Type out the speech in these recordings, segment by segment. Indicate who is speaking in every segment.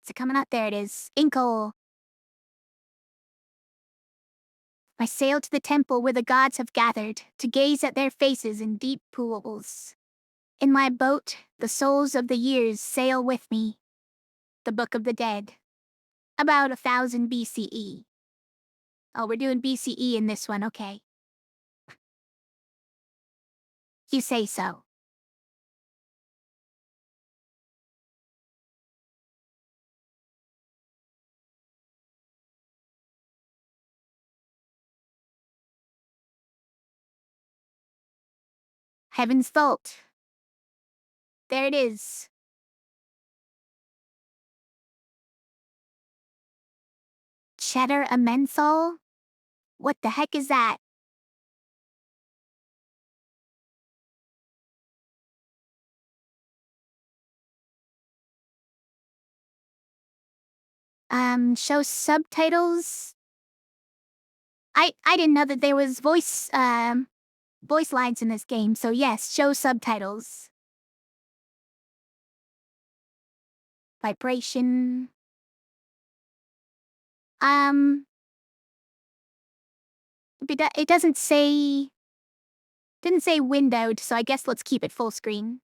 Speaker 1: Is it coming up? There it is. Inkle. I sail to the temple where the gods have gathered to gaze at their faces in deep pools. In my boat, the souls of the years sail with me. The Book of the Dead. About 1000 BCE. Oh, we're doing BCE in this one, okay. You say so. Heaven's Vault. There it is. Cheddar Amensol? What the heck is that? Show subtitles? I didn't know that there was voice lines in this game, so yes, show subtitles. Vibration. It doesn't say... Didn't say windowed, so I guess let's keep it full screen.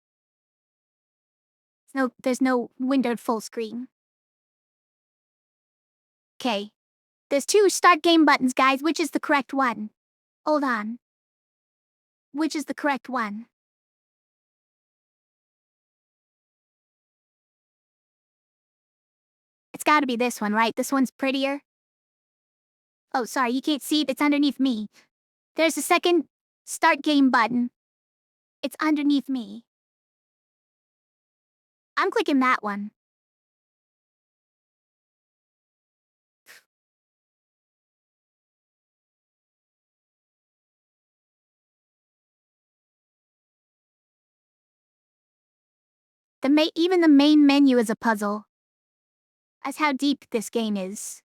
Speaker 1: No, there's no windowed full screen. Okay. There's 2 start game buttons, guys. Which is the correct one? Hold on. Which is the correct one? It's gotta be this one, right? This one's prettier. Oh, sorry, you can't see it. It's underneath me. There's a second start game button. It's underneath me. I'm clicking that one. Even the main menu is a puzzle. As how deep this game is.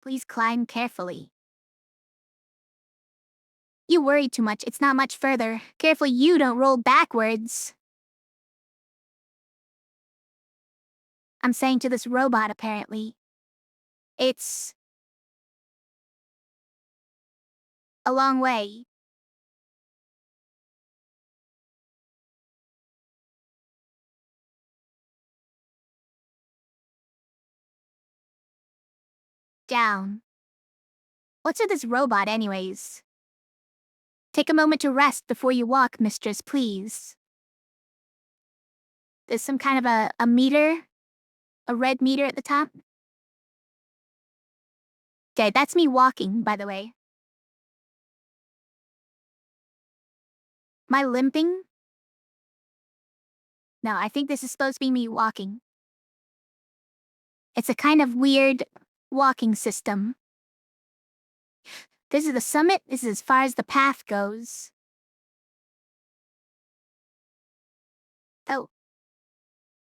Speaker 1: Please climb carefully. You worry too much. It's not much further. Carefully you don't roll backwards. I'm saying to this robot, apparently. It's a long way. Down. What's with this robot anyways? Take a moment to rest before you walk, mistress, please. There's some kind of a meter? A red meter at the top? Okay, that's me walking, by the way. Am I limping? No, I think this is supposed to be me walking. It's a kind of weird walking system. This is the summit. This is as far as the path goes. Oh.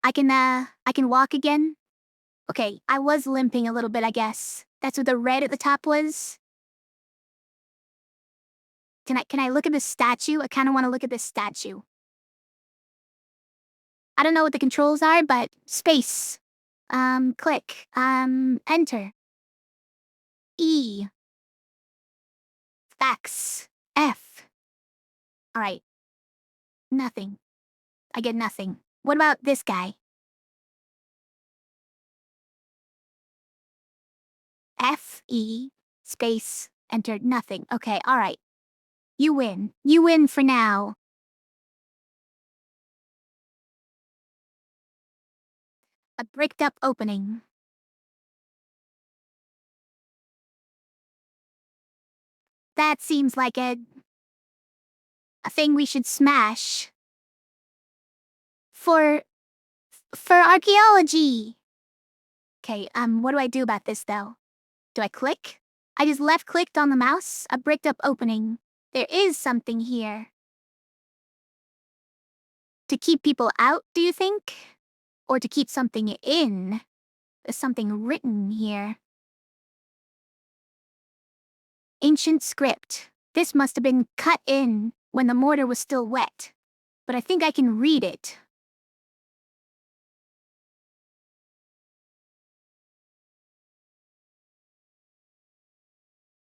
Speaker 1: I can walk again? Okay, I was limping a little bit, I guess. That's what the red at the top was? Can I look at this statue? I kinda wanna look at this statue. I don't know what the controls are, but space. Click. Enter. E. X. F. Alright. Nothing. I get nothing. What about this guy? F. E. Space. Entered. Nothing. Okay, alright. You win. You win for now. A bricked up opening. That seems like a thing we should smash. For archaeology. Okay, what do I do about this though? Do I click? I just left-clicked on the mouse, a bricked up opening. There is something here. To keep people out, do you think? Or to keep something in? There's something written here. Ancient script. This must have been cut in when the mortar was still wet. But I think I can read it.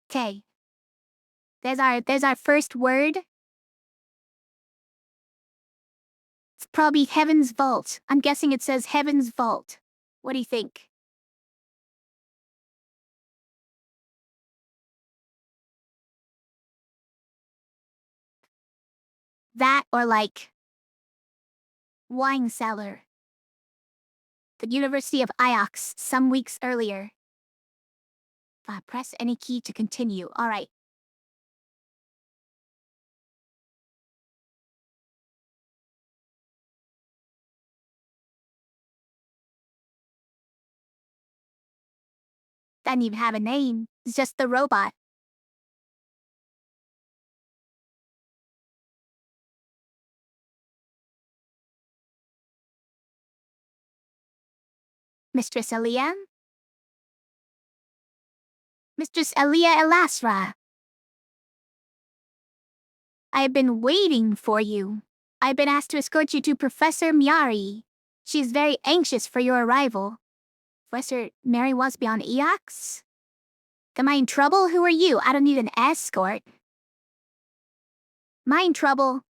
Speaker 1: Okay. There's our first word. It's probably Heaven's Vault. I'm guessing it says Heaven's Vault. What do you think? That or like wine cellar. The University of Iox some weeks earlier. Press any key to continue. All right. Doesn't even have a name. It's just the robot. Mistress Elia? Mistress Elia Elasra. I have been waiting for you. I've been asked to escort you to Professor Miari. She is very anxious for your arrival. Professor Mary was beyond Eox? Am I in trouble? Who are you? I don't need an escort. Am I in trouble?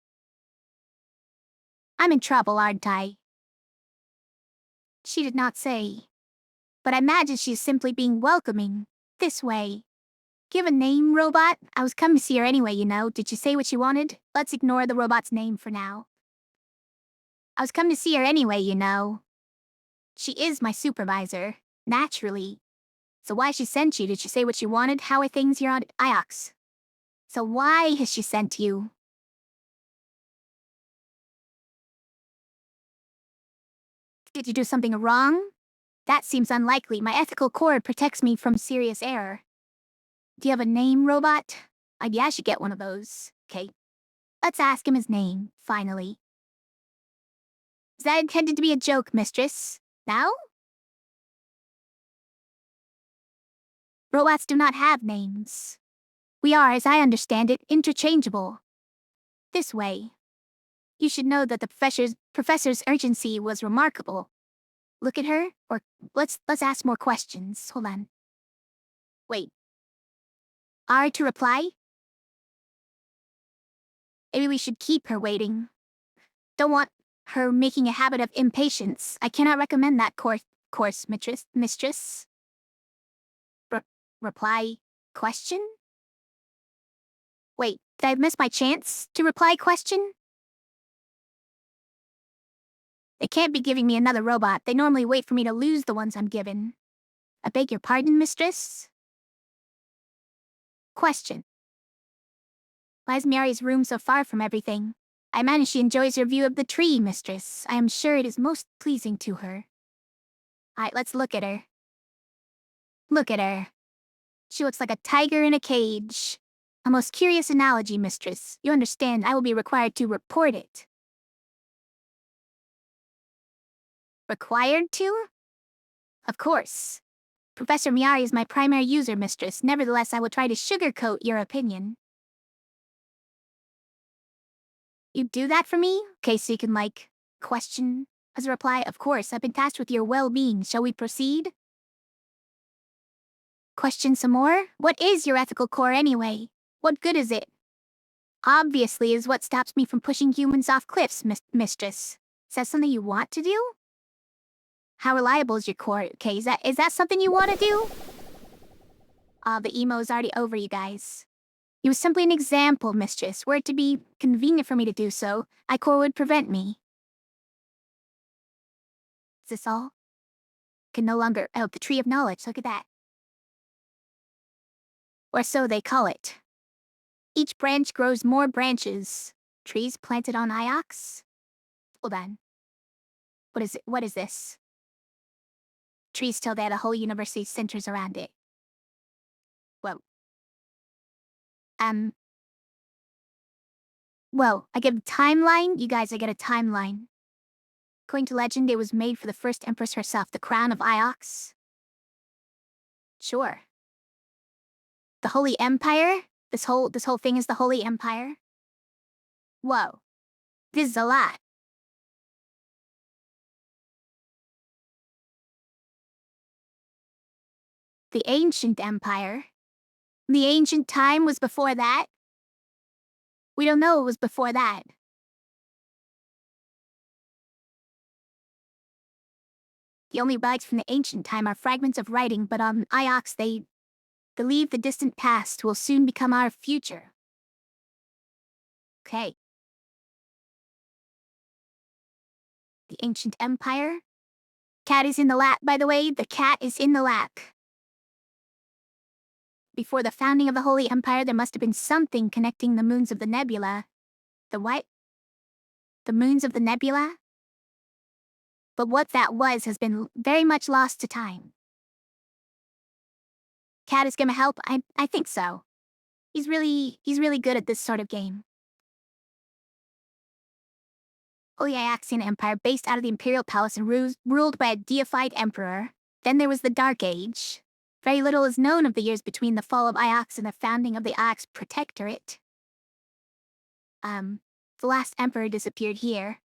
Speaker 1: I'm in trouble, aren't I? She did not say. But I imagine she's simply being welcoming. This way. Give a name, robot? I was coming to see her anyway, you know. Did she say what she wanted? Let's ignore the robot's name for now. I was coming to see her anyway, you know. She is my supervisor. Naturally. So why she sent you? Did she say what she wanted? How are things here on Iox? So why has she sent you? Did you do something wrong? That seems unlikely. My ethical cord protects me from serious error. Do you have a name, robot? Maybe I should get one of those. Okay. Let's ask him his name, finally. Is that intended to be a joke, mistress? Now? Robots do not have names. We are, as I understand it, interchangeable. This way. You should know that the professor's urgency was remarkable. Look at her, or let's ask more questions. Hold on. Wait. R to reply? Maybe we should keep her waiting. Don't want her making a habit of impatience. I cannot recommend that course, mistress. Reply question? Wait, did I miss my chance to reply question? They can't be giving me another robot. They normally wait for me to lose the ones I'm given. I beg your pardon, mistress? Question. Why is Mary's room so far from everything? I imagine she enjoys her view of the tree, mistress. I am sure it is most pleasing to her. Alright, let's look at her. Look at her. She looks like a tiger in a cage. A most curious analogy, mistress. You understand, I will be required to report it. Required to? Of course. Professor Miari is my primary user, mistress. Nevertheless, I will try to sugarcoat your opinion. You do that for me? Okay, so you can, question? As a reply, of course, I've been tasked with your well-being. Shall we proceed? Question some more? What is your ethical core anyway? What good is it? Obviously is what stops me from pushing humans off cliffs, mistress. Is that something you want to do? How reliable is your core? Okay, is that something you want to do? The emo's already over, you guys. It was simply an example, mistress. Were it to be convenient for me to do so, core would prevent me. Is this all? Can no longer— oh, the tree of knowledge, look at that. Or so they call it. Each branch grows more branches. Trees planted on Iox? Hold on. What is it? What is this? trees till they had a whole university centers around it. Whoa. Um, Whoa, I get a timeline? You guys, I get a timeline. According to legend, it was made for the first empress herself, the crown of Iox. Sure. The Holy Empire? This whole thing is the Holy Empire? Whoa. This is a lot. The ancient empire? The ancient time was before that? We don't know it was before that. The only relics from the ancient time are fragments of writing, but on Iox they believe the distant past will soon become our future. Okay. The ancient empire? Cat is in the lap, by the way, the cat is in the lap. Before the founding of the Holy Empire, there must have been something connecting the moons of the nebula. The what? The moons of the nebula? But what that was has been very much lost to time. Cat is gonna help? I think so. He's really good at this sort of game. Holy Iaxian Empire, based out of the Imperial Palace and ruled by a deified emperor. Then there was the Dark Age. Very little is known of the years between the fall of Iox and the founding of the Iox Protectorate. The last emperor disappeared here.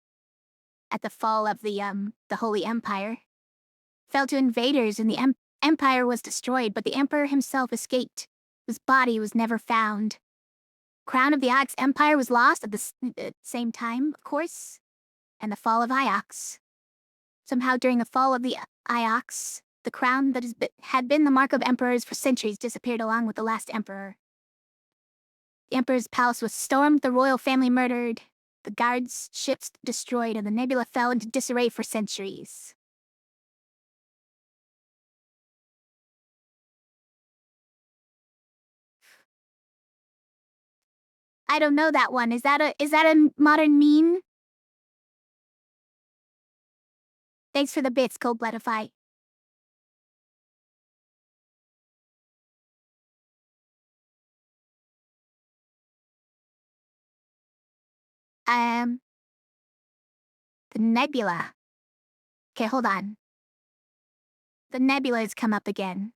Speaker 1: At the fall of the Holy Empire. Fell to invaders and the empire was destroyed, but the emperor himself escaped. His body was never found. Crown of the Iox Empire was lost at the same time, of course, and the fall of Iox. Somehow during the fall of the Iox, the crown that had been the mark of emperors for centuries disappeared along with the last emperor. The emperor's palace was stormed, the royal family murdered, the guards' ships destroyed, and the nebula fell into disarray for centuries. I don't know that one. Is that a modern meme? Thanks for the bits, Cold-Bloodify. The nebula. Okay, hold on. The nebula has come up again.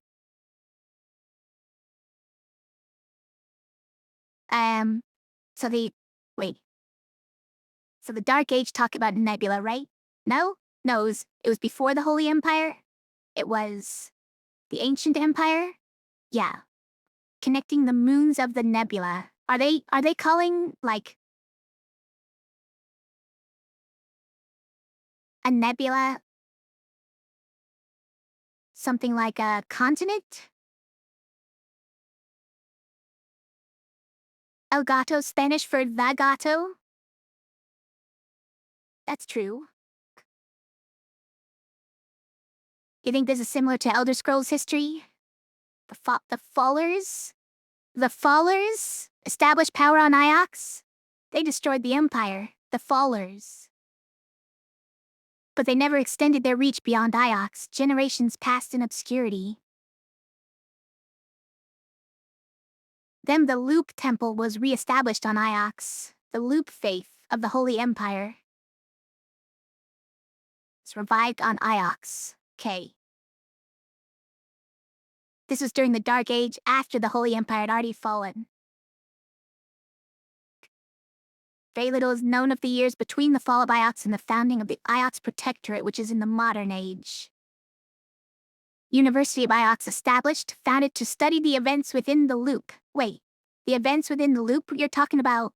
Speaker 1: So wait. So the Dark Age talked about nebula, right? No? No, it was before the Holy Empire? It was the Ancient Empire? Yeah. Connecting the moons of the nebula. Are they calling, like, a nebula something like a continent? El Gato, Spanish for the gato? That's true. You think this is similar to Elder Scrolls history? The Fallers? The Fallers established power on Iox? They destroyed the Empire, the Fallers. But they never extended their reach beyond Iox, generations passed in obscurity. Then the Loop Temple was re-established on Iox, the Loop faith of the Holy Empire. It's revived on Iox. K. This was during the Dark Age after the Holy Empire had already fallen. Very little is known of the years between the fall of Iox and the founding of the Iox Protectorate, which is in the modern age. University of Iox established, founded to study the events within the loop. Wait, the events within the loop you're talking about?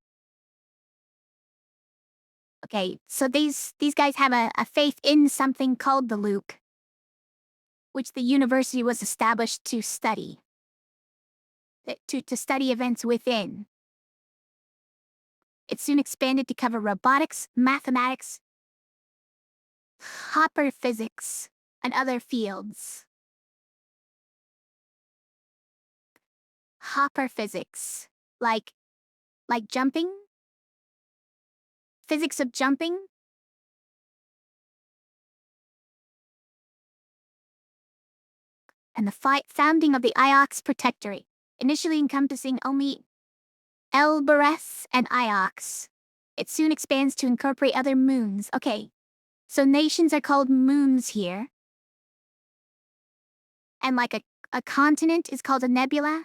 Speaker 1: Okay, so these guys have a faith in something called the loop, which the university was established to study. To study events within. It soon expanded to cover robotics, mathematics, hopper physics, and other fields. Hopper physics. Like jumping? Physics of jumping? and the founding of the Iox Protectorate, initially encompassing only Elbereth and Iox. It soon expands to incorporate other moons. Okay, so nations are called moons here. And like a continent is called a nebula.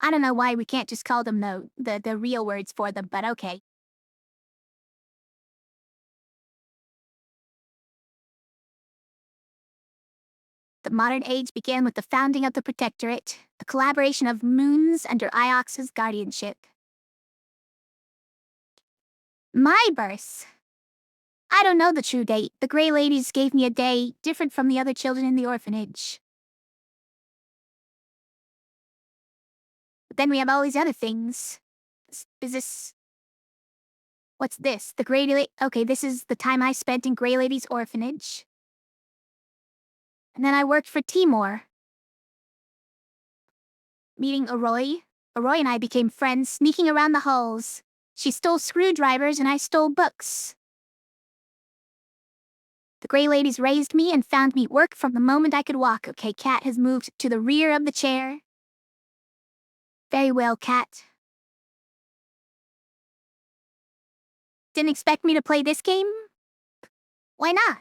Speaker 1: I don't know why we can't just call them the real words for them, but okay. The modern age began with the founding of the Protectorate, a collaboration of moons under Iox's guardianship. My birth. I don't know the true date. The Grey Ladies gave me a day different from the other children in the orphanage. But then we have all these other things. Is this... What's this? The Grey Lady... Okay, this is the time I spent in Grey Lady's orphanage. And then I worked for Timor. Meeting Arroy. Arroy and I became friends, sneaking around the halls. She stole screwdrivers and I stole books. The Grey Ladies raised me and found me work from the moment I could walk. Okay, Cat has moved to the rear of the chair. Very well, Cat. Didn't expect me to play this game? Why not?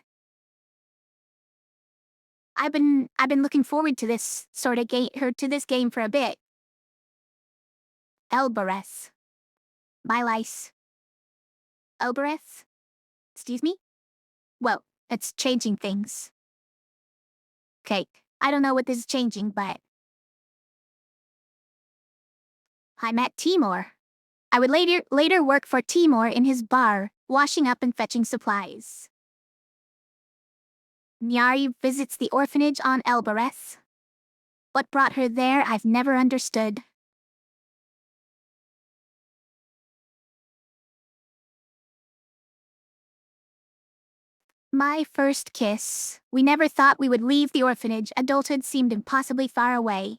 Speaker 1: I've been looking forward to this sort of game, to this game for a bit. Elbereth. My lice. Elbereth? Excuse me? Well, it's changing things. Okay, I don't know what this is changing, but... I met Timor. I would later work for Timor in his bar, washing up and fetching supplies. Nyari visits the orphanage on Elbereth. What brought her there, I've never understood. My first kiss. We never thought we would leave the orphanage. Adulthood seemed impossibly far away.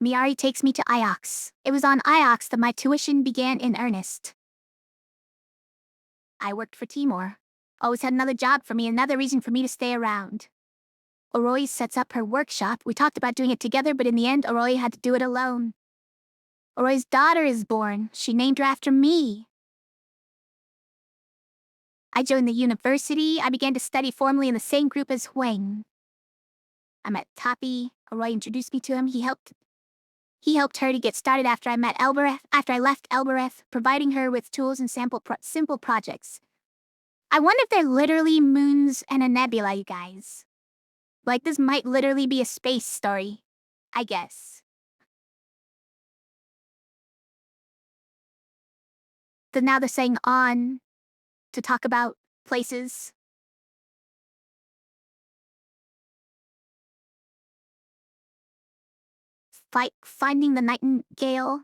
Speaker 1: Miari takes me to Iox. It was on Iox that my tuition began in earnest. I worked for Timor. Always had another job for me, another reason for me to stay around. Oroy sets up her workshop. We talked about doing it together, but in the end, Oroy had to do it alone. Oroy's daughter is born. She named her after me. I joined the university. I began to study formally in the same group as Huang. I met Tapi. Oroy introduced me to him. He helped her to get started after I left Elbereth, providing her with tools and simple projects. I wonder if they're literally moons and a nebula, you guys. Like, this might literally be a space story, I guess. Now they're saying on to talk about places. Finding the Nightingale.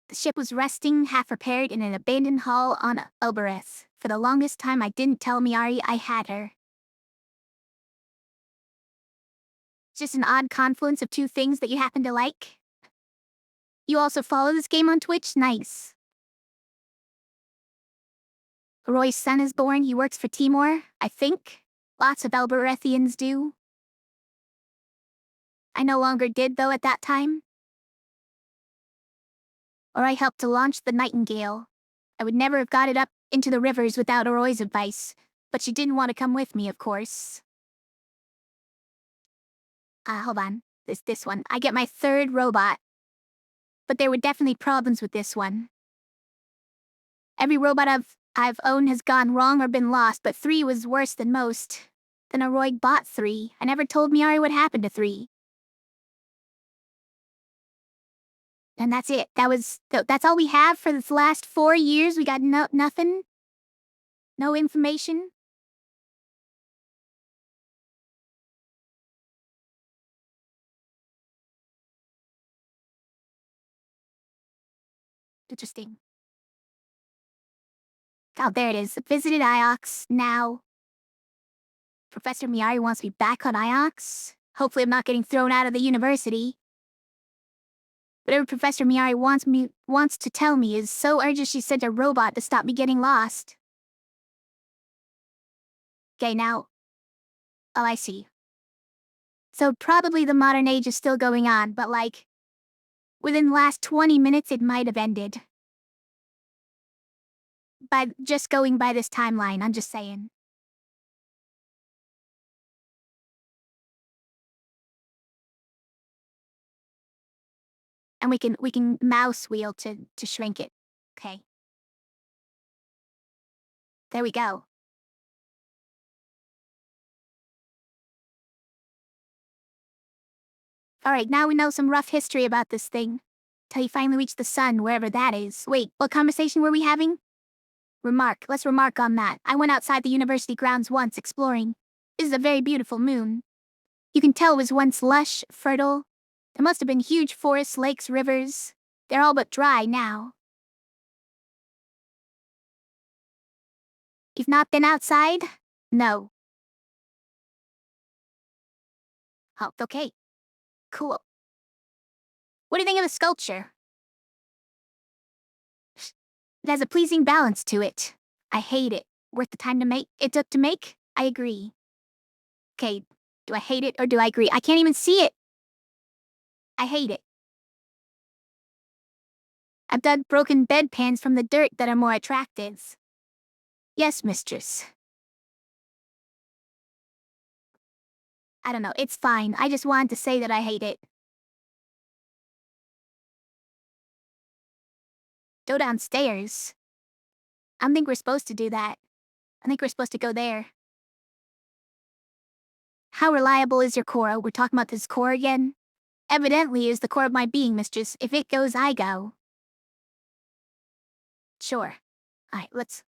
Speaker 1: The ship was resting, half repaired, in an abandoned hull on Elbereth. For the longest time, I didn't tell Miari I had her. Just an odd confluence of two things that you happen to like. You also follow this game on Twitch? Nice. Roy's son is born. He works for Timor, I think. Lots of Elberethians do. I no longer did, though, at that time. Or I helped to launch the Nightingale. I would never have got it up into the rivers without Oroy's advice, but she didn't want to come with me, of course. Hold on. This one. I get my third robot. But there were definitely problems with this one. Every robot I've owned has gone wrong or been lost, but 3 was worse than most. Then Oroy bought 3. I never told Miari what happened to 3. And that's it. That's all we have for the last 4 years. We got nothing. No information. Interesting. Oh, there it is. Visited Iox now. Professor Miari wants me back on Iox. Hopefully I'm not getting thrown out of the university. Whatever Professor Miari wants to tell me is so urgent she sent a robot to stop me getting lost. Okay, now. Oh, I see. So probably the modern age is still going on, but like, within the last 20 minutes it might have ended. By just going by this timeline, I'm just saying. And we can mouse wheel to shrink it. Okay. There we go. Alright, now we know some rough history about this thing. Till you finally reach the sun, wherever that is. Wait, what conversation were we having? Let's remark on that. I went outside the university grounds once exploring. This is a very beautiful moon. You can tell it was once lush, fertile. There must have been huge forests, lakes, rivers. They're all but dry now. You've not been outside? No. Oh, okay. Cool. What do you think of the sculpture? It has a pleasing balance to it. I hate it. Worth the time it took to make? I agree. Okay, do I hate it or do I agree? I can't even see it. I hate it. I've dug broken bedpans from the dirt that are more attractive. Yes, mistress. I don't know, it's fine. I just wanted to say that I hate it. Go downstairs. I don't think we're supposed to do that. I think we're supposed to go there. How reliable is your core? We're talking about this core again? Evidently is the core of my being, mistress. If it goes, I go. Sure. Alright, let's...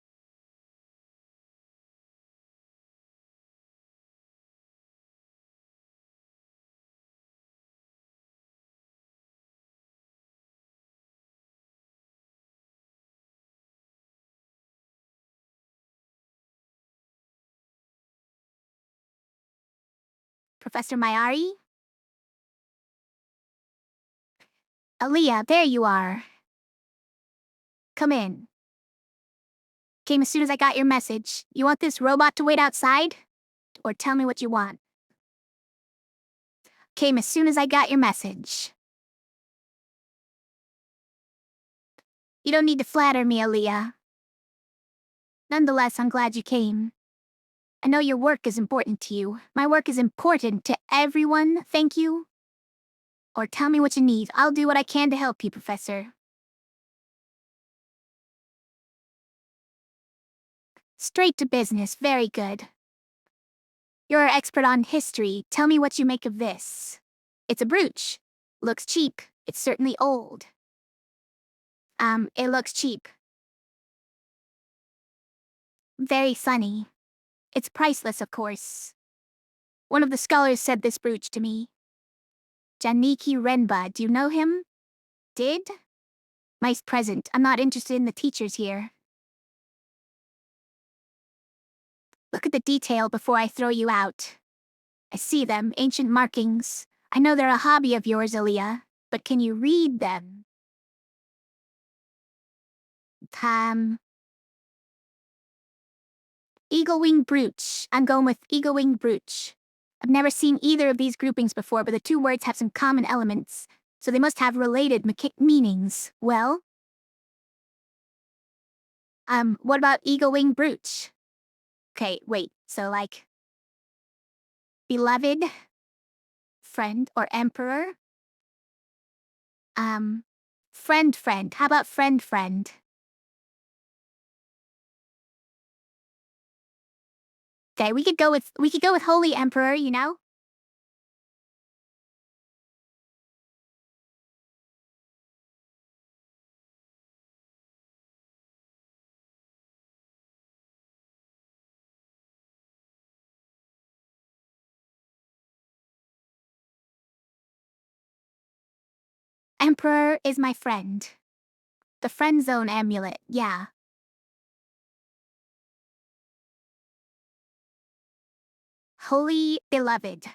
Speaker 1: Professor Mayari? Aaliyah, there you are. Come in. Came as soon as I got your message. You want this robot to wait outside? Or tell me what you want. Came as soon as I got your message. You don't need to flatter me, Aaliyah. Nonetheless, I'm glad you came. I know your work is important to you. My work is important to everyone, thank you. Or tell me what you need. I'll do what I can to help you, Professor. Straight to business, very good. You're an expert on history. Tell me what you make of this. It's a brooch. Looks cheap. It's certainly old. It looks cheap. Very funny. It's priceless, of course. One of the scholars said this brooch to me. Janiki Renba, do you know him? Did? Mice present. I'm not interested in the teachers here. Look at the detail before I throw you out. I see them, ancient markings. I know they're a hobby of yours, Aaliyah, but can you read them? Eagle wing brooch. I'm going with eagle wing brooch. I've never seen either of these groupings before, but the two words have some common elements, so they must have related meanings. Well? What about eagle wing brooch? Okay, wait, so like... beloved? Friend or emperor? Friend. How about friend? Okay, we could go with holy emperor, you know? Emperor is my friend. The friend zone amulet, yeah. Holy beloved.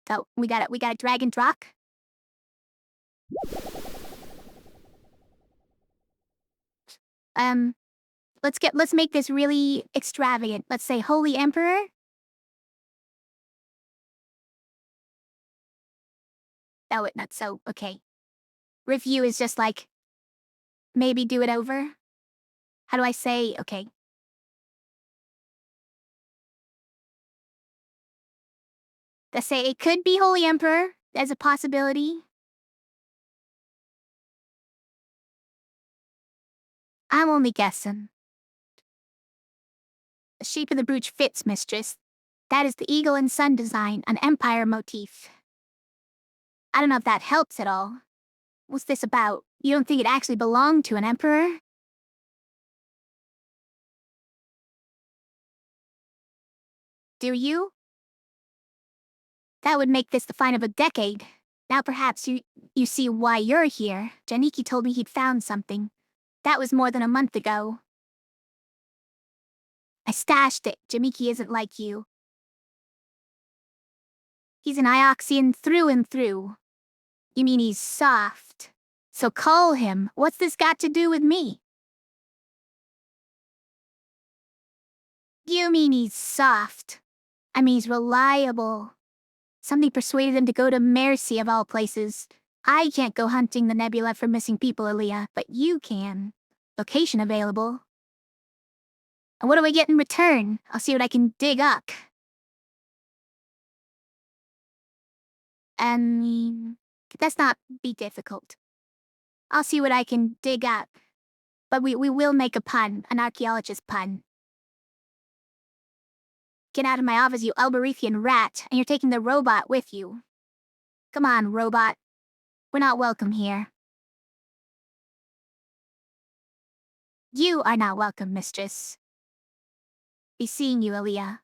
Speaker 1: So we got a drag and drop. Let's make this really extravagant. Let's say Holy Emperor. Oh, it not so. Okay. Review is just like, maybe do it over. How do I say, okay. Let's say it could be Holy Emperor as a possibility. I'm only guessing. The shape of the brooch fits, mistress. That is the eagle and sun design, an empire motif. I don't know if that helps at all. What's this about? You don't think it actually belonged to an emperor? Do you? That would make this the find of a decade. Now perhaps you see why you're here. Janiki told me he'd found something. That was more than a month ago. I stashed it. Jamiki isn't like you. He's an Ioxian through and through. You mean he's soft? So call him. What's this got to do with me? You mean he's soft? I mean he's reliable. Somebody persuaded him to go to Mercy of all places. I can't go hunting the nebula for missing people, Aaliyah, but you can. Location available. And what do I get in return? I'll see what I can dig up. That's not be difficult. I'll see what I can dig up. But we will make a pun, an archaeologist pun. Get out of my office, you Alberethian rat, and you're taking the robot with you. Come on, robot. We're not welcome here. You are not welcome, mistress. Be seeing you, Aaliyah.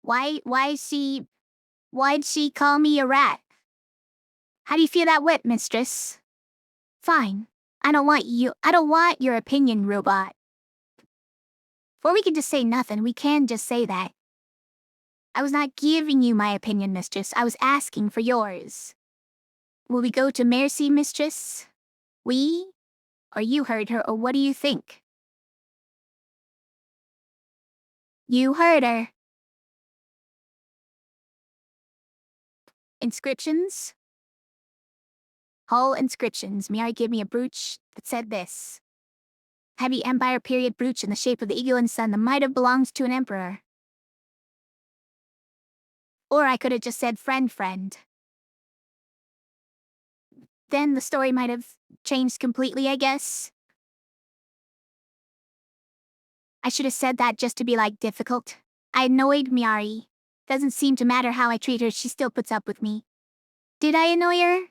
Speaker 1: Why'd she call me a rat? How do you feel that wit, mistress? Fine. I don't want your opinion, robot. Or we can just say nothing, we can just say that. I was not giving you my opinion, mistress, I was asking for yours. Will we go to Mercy, mistress? We? Or you heard her, or what do you think? You heard her. Inscriptions? Hall inscriptions. May I give me a brooch that said this? Heavy Empire period brooch in the shape of the eagle and sun that might have belonged to an emperor. Or I could have just said friend. Then the story might have changed completely, I guess. I should have said that just to be like difficult. I annoyed Miari. Doesn't seem to matter how I treat her, she still puts up with me. Did I annoy her?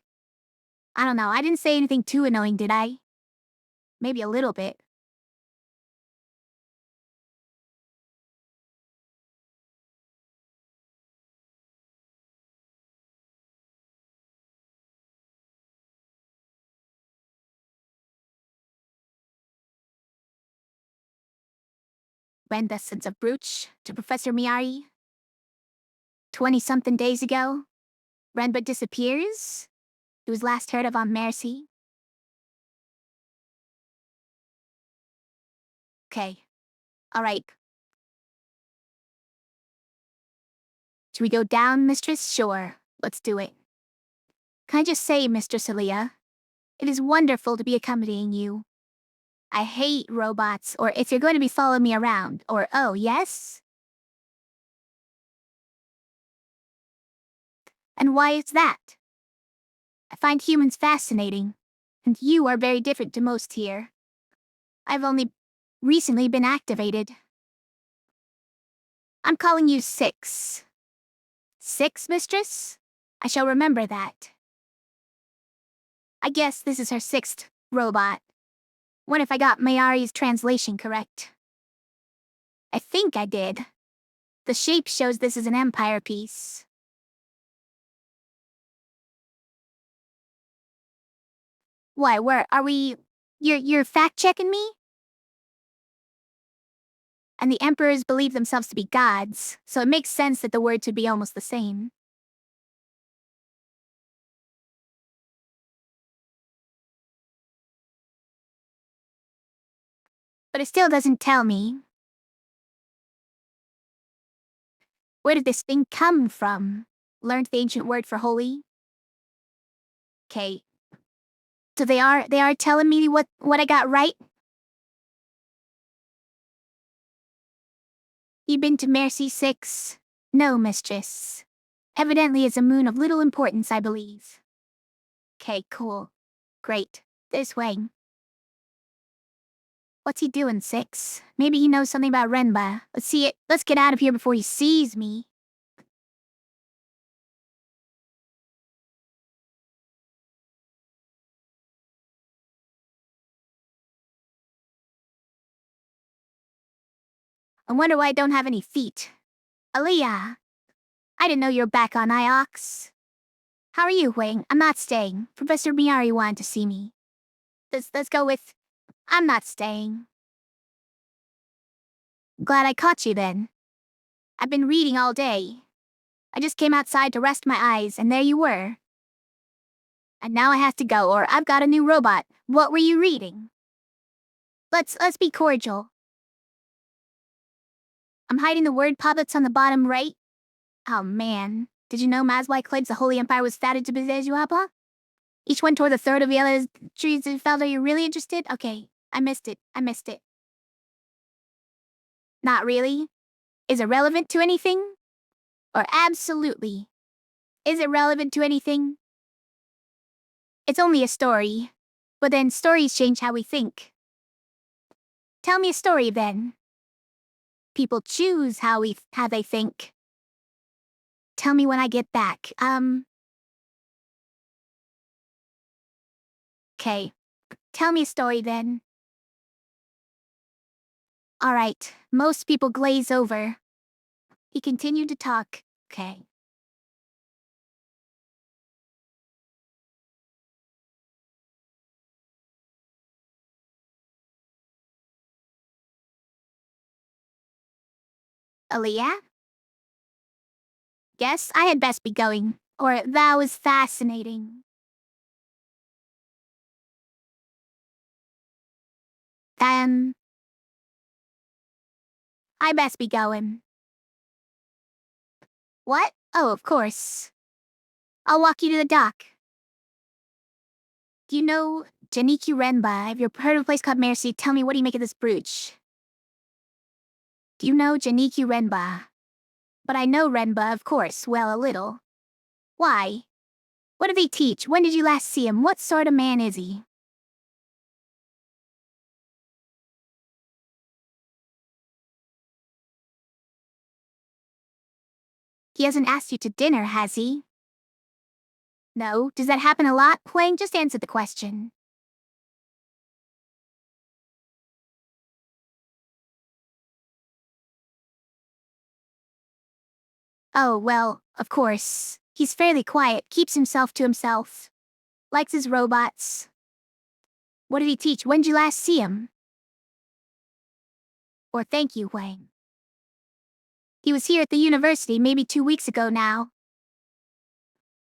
Speaker 1: I don't know, I didn't say anything too annoying, did I? Maybe a little bit. When the sense of brooch to Professor Miari? 20-something days ago? Renba disappears? He was last heard of on Mercy? Okay. Alright. Should we go down, mistress? Sure. Let's do it. Can I just say, Mistress Aaliyah, it is wonderful to be accompanying you. I hate robots, or if you're going to be following me around, or oh, yes? And why is that? I find humans fascinating, and you are very different to most here. I've only recently been activated. I'm calling you Six. Six, mistress? I shall remember that. I guess this is her sixth robot. What if I got Mayari's translation correct? I think I did. The shape shows this is an empire piece. Why, where are we? You're fact-checking me? And the emperors believe themselves to be gods, so it makes sense that the words would be almost the same. But it still doesn't tell me. Where did this thing come from? Learned the ancient word for holy? Okay. So they are telling me what I got right? You been to Mercy 6? No, mistress. Evidently it's a moon of little importance, I believe. Okay, cool. Great. This way. What's he doing, 6? Maybe he knows something about Renba. Let's see it. Let's get out of here before he sees me. I wonder why I don't have any feet. Aaliyah, I didn't know you were back on Iox. How are you, Wang? I'm not staying. Professor Miyari wanted to see me. Let's go with, I'm not staying. Glad I caught you then. I've been reading all day. I just came outside to rest my eyes, and there you were. And now I have to go, or I've got a new robot. What were you reading? Let's be cordial. I'm hiding the word puppets on the bottom right. Oh man, did you know Mazwai claims the Holy Empire was founded to Bezejuapa? Each one toward the third of the other's trees. Felt, are you really interested? Okay, I missed it. Not really. Is it relevant to anything? Or absolutely? Is it relevant to anything? It's only a story. But then stories change how we think. Tell me a story then. People choose how they think. Tell me when I get back. Okay. Tell me a story then. Alright, most people glaze over. He continued to talk. Okay. Aaliyah? Guess I had best be going. Or that was fascinating. Then I best be going. What? Oh, of course. I'll walk you to the dock. Do you know Janiku Renba? Have you heard of a place called Mercy? Tell me, what do you make of this brooch? Do you know Janiku Renba? But I know Renba, of course, well, a little. Why? What do they teach? When did you last see him? What sort of man is he? He hasn't asked you to dinner, has he? No. Does that happen a lot? Huang, just answer the question. Oh, well, of course. He's fairly quiet, keeps himself to himself. Likes his robots. What did he teach? When did you last see him? Or thank you, Huang. He was here at the university maybe 2 weeks ago now.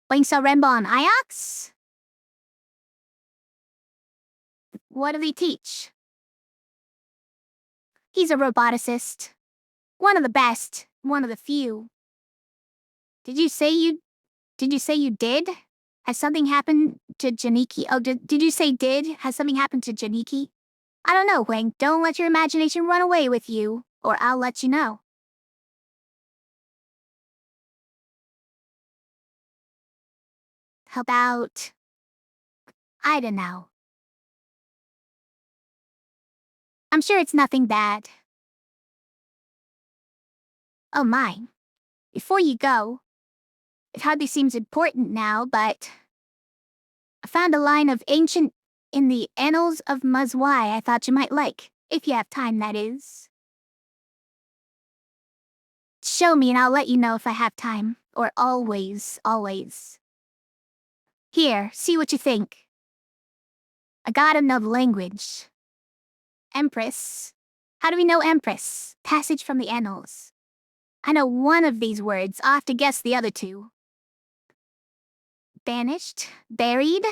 Speaker 1: Huang saw Renba on Iox? What did he teach? He's a roboticist. One of the best. One of the few. Did you say you did? Has something happened to Janiki? Oh, did you say did? Has something happened to Janiki? I don't know, Huang. Don't let your imagination run away with you, or I'll let you know. How about... I don't know. I'm sure it's nothing bad. Oh my. Before you go, it hardly seems important now, but... I found a line of ancient in the Annals of Mazwai I thought you might like, if you have time, that is. Show me and I'll let you know if I have time, or always. Here, see what you think. I got another language. Empress. How do we know Empress? Passage from the Annals. I know one of these words, I'll have to guess the other two. Banished? Buried?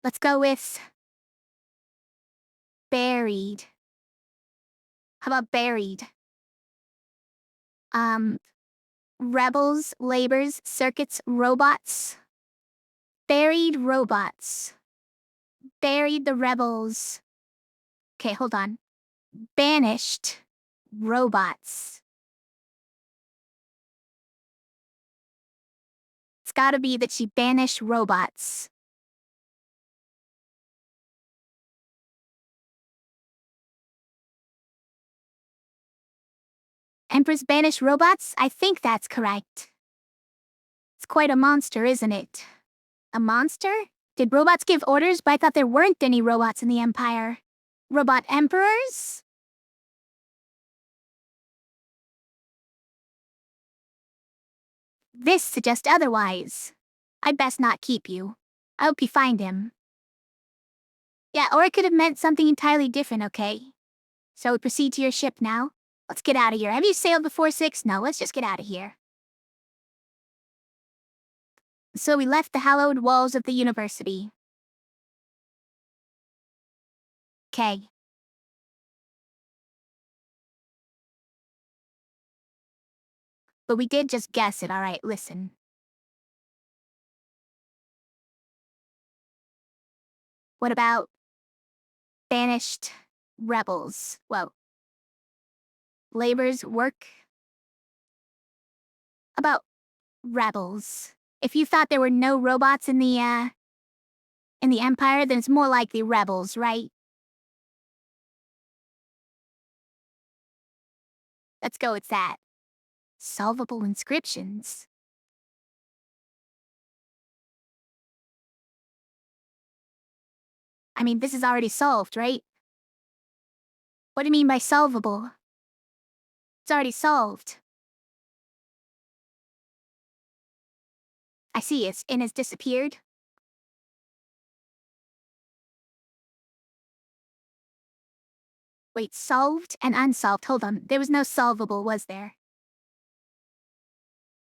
Speaker 1: Let's go with buried. How about buried? Um, rebels, labors, circuits, robots. Buried robots. Buried the rebels. Okay, hold on. Banished robots. It's gotta be that she banished robots. Empress banished robots? I think that's correct. It's quite a monster, isn't it? A monster? Did robots give orders? But I thought there weren't any robots in the Empire. Robot emperors? This suggests otherwise. I'd best not keep you. I hope you find him. Yeah, or it could have meant something entirely different, okay? So we proceed to your ship now? Let's get out of here. Have you sailed before 6? No, let's just get out of here. So we left the hallowed walls of the university. Okay. But we did just guess it, alright, listen. What about banished rebels? Well, labor's work? About rebels. If you thought there were no robots in the Empire, then it's more likely rebels, right? Let's go with that. Solvable inscriptions. I mean, this is already solved, right? What do you mean by solvable? It's already solved. I see it's and has disappeared. Wait, solved and unsolved. Hold on. There was no solvable, was there?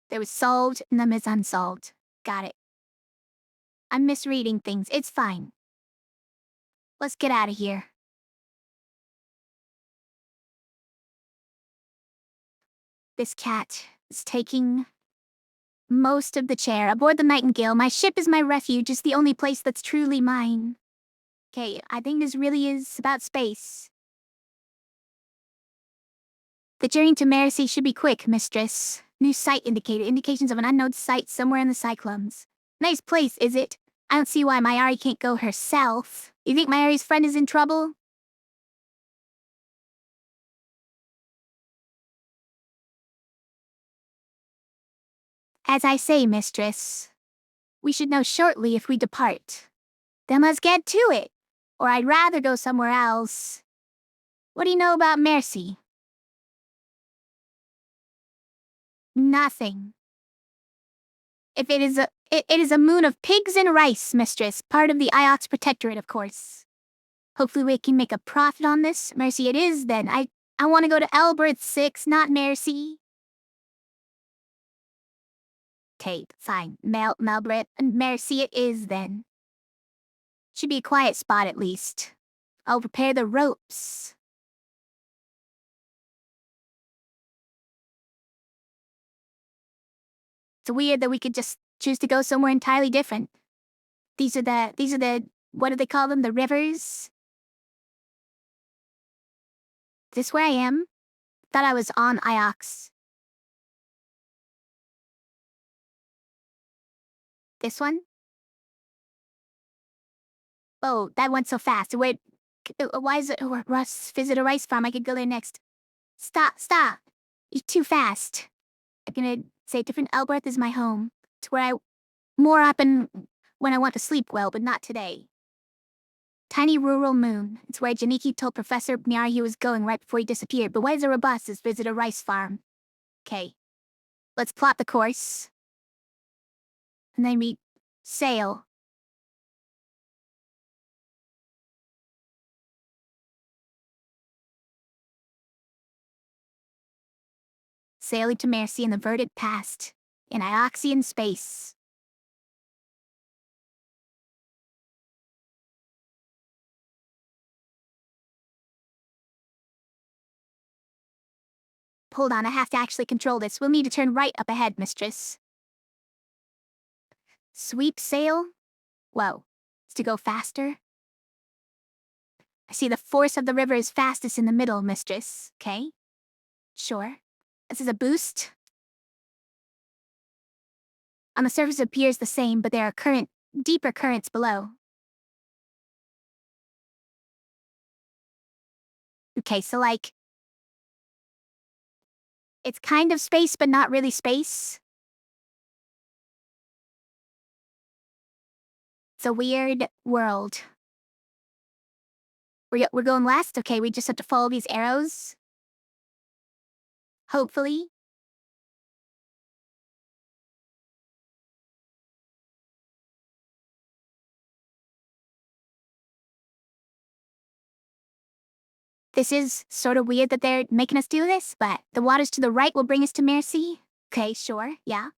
Speaker 1: There was solved and then is unsolved. Got it. I'm misreading things. It's fine. Let's get out of here. This cat is taking most of the chair. Aboard the Nightingale, my ship is my refuge. It's the only place that's truly mine. Okay, I think this really is about space. The journey to Mercy should be quick, mistress. New site indicated. Indications of an unknown site somewhere in the Cyclones. Nice place, is it? I don't see why Mayari can't go herself. You think Mayari's friend is in trouble? As I say, mistress, we should know shortly if we depart. Then let's get to it, or I'd rather go somewhere else. What do you know about Mercy? Nothing. If it is it is a moon of pigs and rice, mistress, part of the Iox Protectorate, of course. Hopefully we can make a profit on this. Mercy it is, then. I want to go to Elberth 6, not Mercy. Okay, fine. Melbreth and Mercy it is, then. Should be a quiet spot, at least. I'll prepare the ropes. It's weird that we could just choose to go somewhere entirely different. These are the, what do they call them? The rivers? This where I am? Thought I was on Iox. This one? Oh, that went so fast. Wait, why is it Russ visit a rice farm? I could go there next. Stop. You're too fast. I'm gonna say different Elberth is my home. It's where I more often when I want to sleep well, but not today. Tiny rural moon. It's where Janiki told Professor Miyari he was going right before he disappeared, but why is a bus visit a rice farm? Okay. Let's plot the course. And then we sail. Sailing to Mercy in the verdant past, in Ioxian space. hold on, I have to actually control this. We'll need to turn right up ahead, mistress. Sweep sail? Whoa. It's to go faster? I see the force of the river is fastest in the middle, mistress. Okay? Sure. This is a boost. On the surface it appears the same, but there are deeper currents below. Okay, so like, it's kind of space, but not really space. It's a weird world. We're going west? Okay, we just have to follow these arrows. Hopefully. This is sort of weird that they're making us do this, but the waters to the right will bring us to Mercy. Okay, sure, yeah.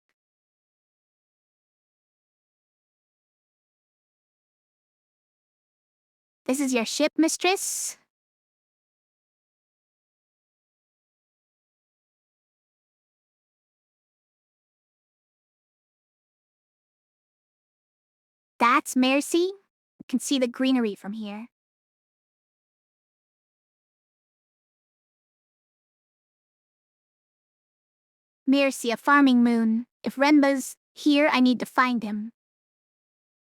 Speaker 1: This is your ship, mistress? That's Mercy? You can see the greenery from here. Mercy, a farming moon. If Renba's here, I need to find him.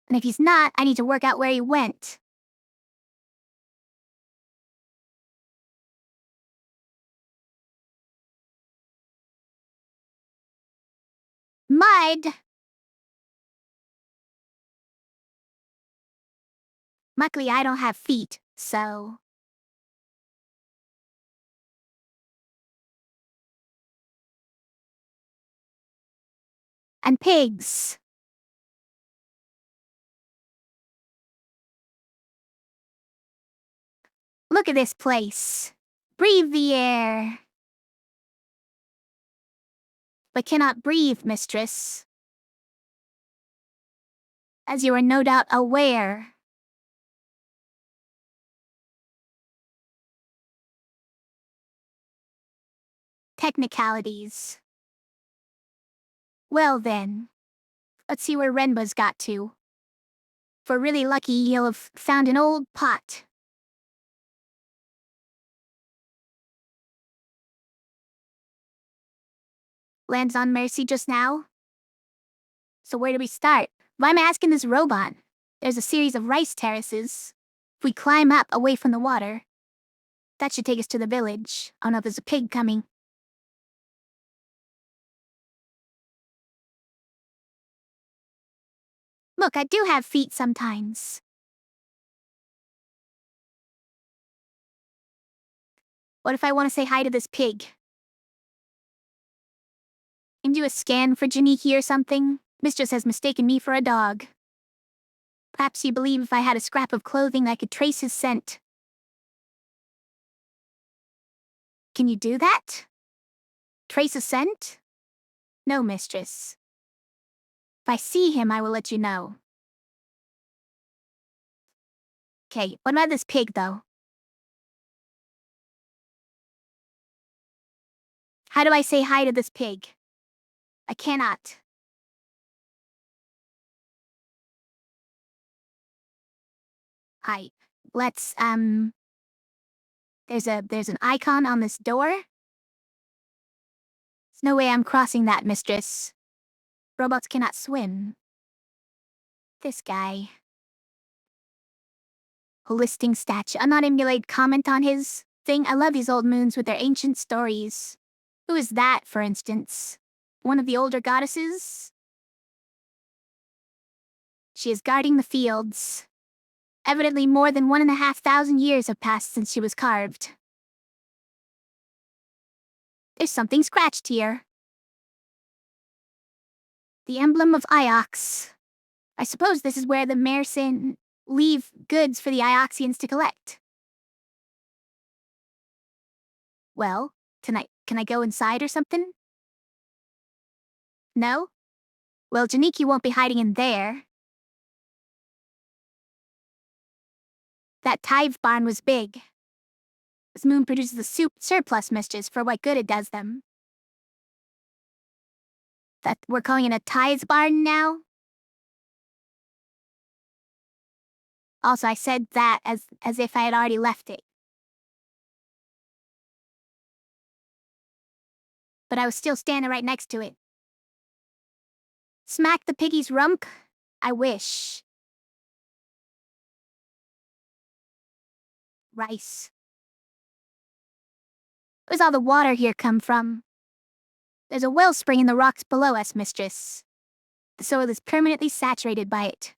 Speaker 1: And if he's not, I need to work out where he went. Mud! Luckily, I don't have feet, so... And pigs. Look at this place. Breathe the air. But cannot breathe, mistress. As you are no doubt aware. Technicalities. Well then. Let's see where Renba's got to. If we're really lucky, he'll have found an old pot. Lands on Mercy just now? So where do we start? Why am I asking this robot? There's a series of rice terraces. If we climb up away from the water, that should take us to the village. Oh no, there's a pig coming. Look, I do have feet sometimes. What if I want to say hi to this pig? And do a scan for Janiki or something? Mistress has mistaken me for a dog. Perhaps you believe if I had a scrap of clothing I could trace his scent. Can you do that? Trace a scent? No, mistress. If I see him, I will let you know. Okay, what about this pig, though? How do I say hi to this pig? I cannot. Hi. Let's, there's an icon on this door. There's no way I'm crossing that, mistress. Robots cannot swim. This guy. A listing statue. A not emulate comment on his thing. I love these old moons with their ancient stories. Who is that, for instance? One of the older goddesses? She is guarding the fields. Evidently more than 1,500 years have passed since she was carved. There's something scratched here. The emblem of Iox. I suppose this is where the Mersin leave goods for the Ioxians to collect. Well, tonight, can I go inside or something? No? Well, Janiki won't be hiding in there. That tithe barn was big. This moon produces the surplus mischiefs for what good it does them. That we're calling it a tithes barn now? Also, I said that as if I had already left it. But I was still standing right next to it. Smack the piggy's rump? I wish. Rice. Where's all the water here come from? There's a wellspring in the rocks below us, mistress. The soil is permanently saturated by it.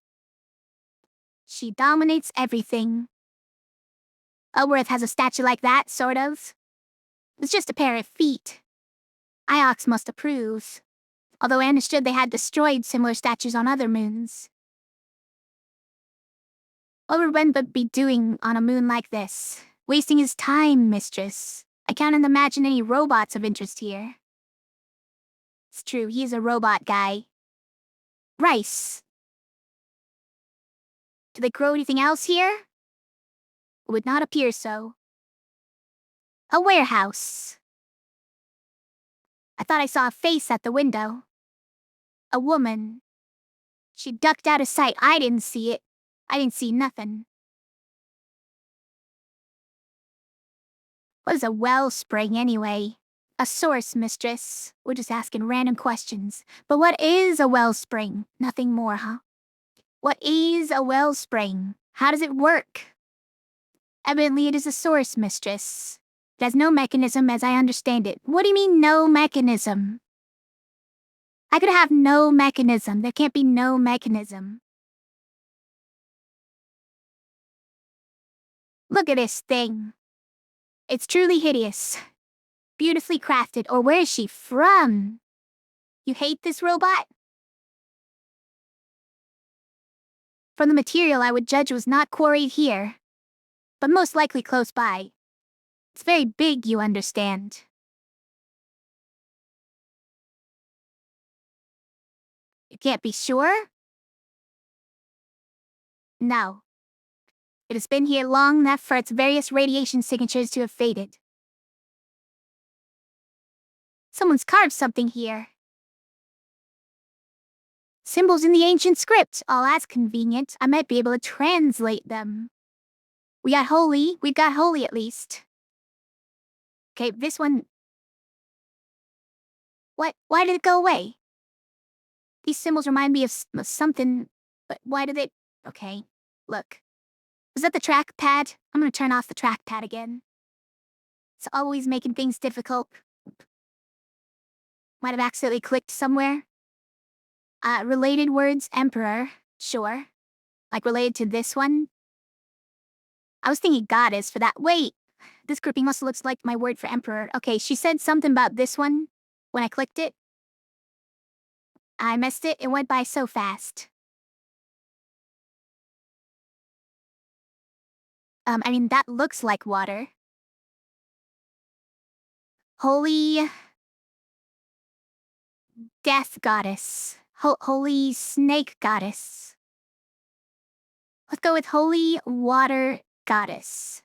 Speaker 1: She dominates everything. Elworth has a statue like that, sort of. It's just a pair of feet. Iox must approve. Although I understood they had destroyed similar statues on other moons. What would Wenba be doing on a moon like this? Wasting his time, mistress. I can't imagine any robots of interest here. It's true, he's a robot guy. Rice. Do they grow anything else here? It would not appear so. A warehouse. I thought I saw a face at the window. A woman. She ducked out of sight. I didn't see it. I didn't see nothing. What is a wellspring, anyway? A source, mistress. We're just asking random questions. But what is a wellspring? Nothing more, huh? What is a wellspring? How does it work? Evidently it is a source, mistress. It has no mechanism as I understand it. What do you mean, no mechanism? I could have no mechanism. There can't be no mechanism. Look at this thing. It's truly hideous. Beautifully crafted. Or where is she from? You hate this robot? From the material I would judge was not quarried here, but most likely close by. It's very big, you understand. You can't be sure? No. It has been here long enough for its various radiation signatures to have faded. Someone's carved something here. Symbols in the ancient script. Oh, that's convenient. I might be able to translate them. We've got holy at least. Okay, this one. What? Why did it go away? These symbols remind me of something, but why did they... Okay, look. Was that the trackpad? I'm gonna turn off the trackpad again. It's always making things difficult. Might have accidentally clicked somewhere. Related words, emperor, sure. Like related to this one? I was thinking goddess for that. Wait, this grouping must looks like my word for emperor. Okay, she said something about this one when I clicked it. I missed it. It went by so fast. I mean, that looks like water. Holy... Death goddess. Holy snake goddess. Let's go with holy water goddess.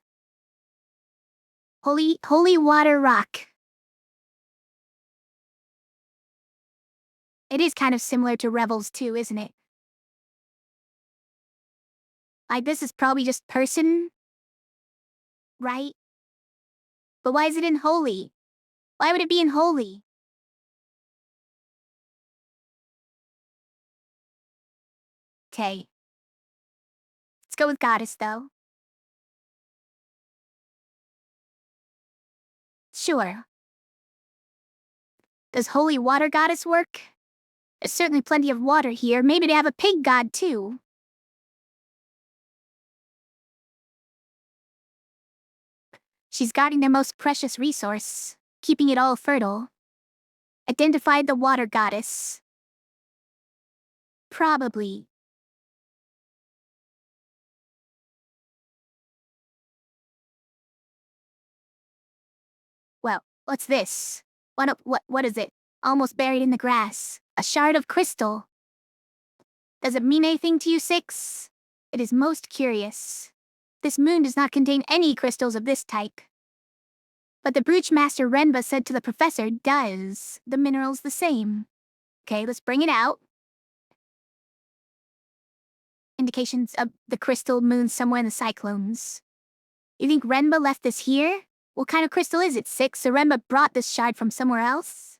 Speaker 1: Holy water rock. It is kind of similar to Revels too, isn't it? Like, this is probably just person, right? But why is it in holy? Why would it be in holy? Okay. Let's go with goddess, though. Sure. Does holy water goddess work? There's certainly plenty of water here. Maybe they have a pig god, too. She's guarding their most precious resource, keeping it all fertile. Identified the water goddess. Probably. Well, what's this? What is it? Almost buried in the grass. A shard of crystal. Does it mean anything to you, Six? It is most curious. This moon does not contain any crystals of this type. But the brooch master Renba said to the professor, does the minerals the same? Okay, let's bring it out. Indications of the crystal moon somewhere in the cyclones. You think Renba left this here? What kind of crystal is it, Six? So Renba brought this shard from somewhere else?